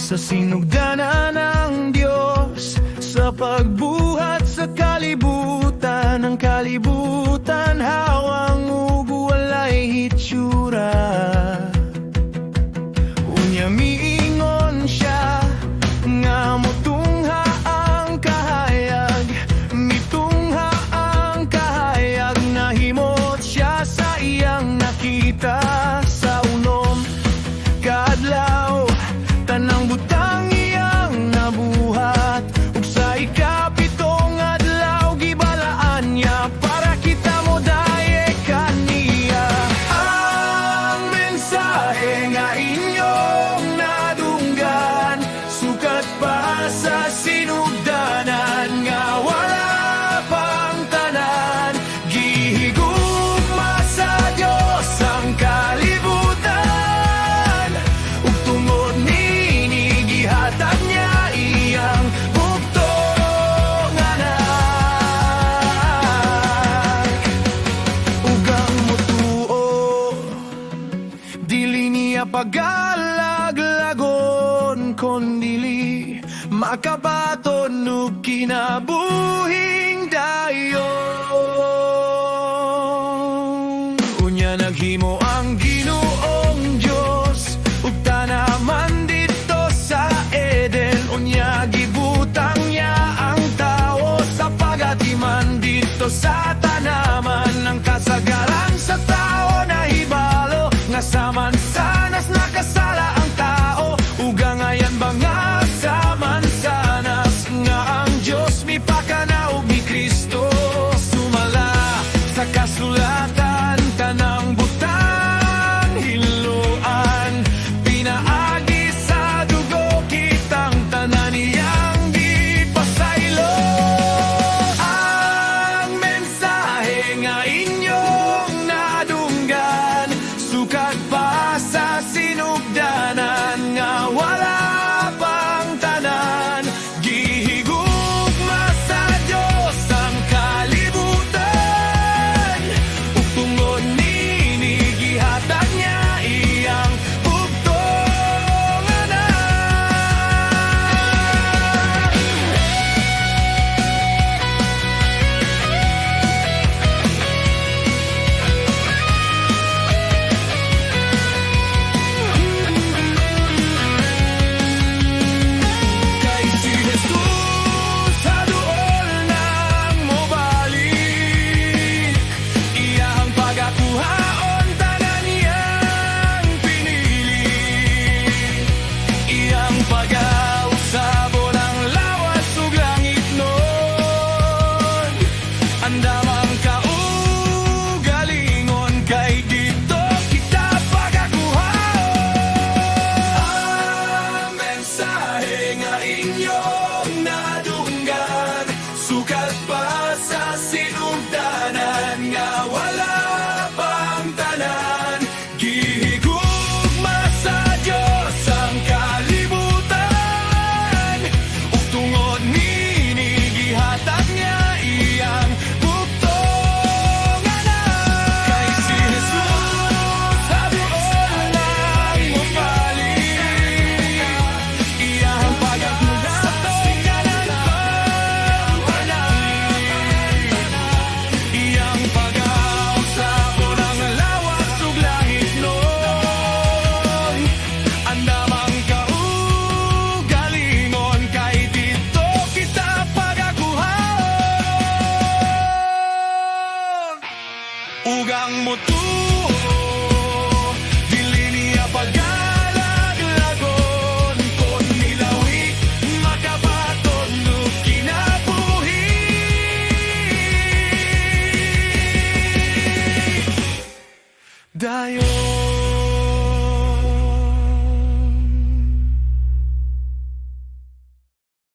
sa sinugdanan ng Diyos, sa pagbuhat sa kalibutan. Ang kalibutan hawang ugo walay hitsura. Unya miingon siya nga motungha ang kahayag, mitungha ang kahayag. Nahimot siya sa iyang nakita sa unom kaadlaw, tanang butang iyang nabuhat. Ug sa ikapitong adlaw gibalaan niya para kita mo daye kaniya. Ang mensahe nga inyong nadunggan, sukat pa sa sinugdanan nga wala pang tanan. Gihigugma sa Diyos ang kalibutan, ug tungod nini gihatag niya iyang bugtong anak. Ug ang motuo dili niya pagalaglagon, kondili makabaton ug kinabuhing dayon.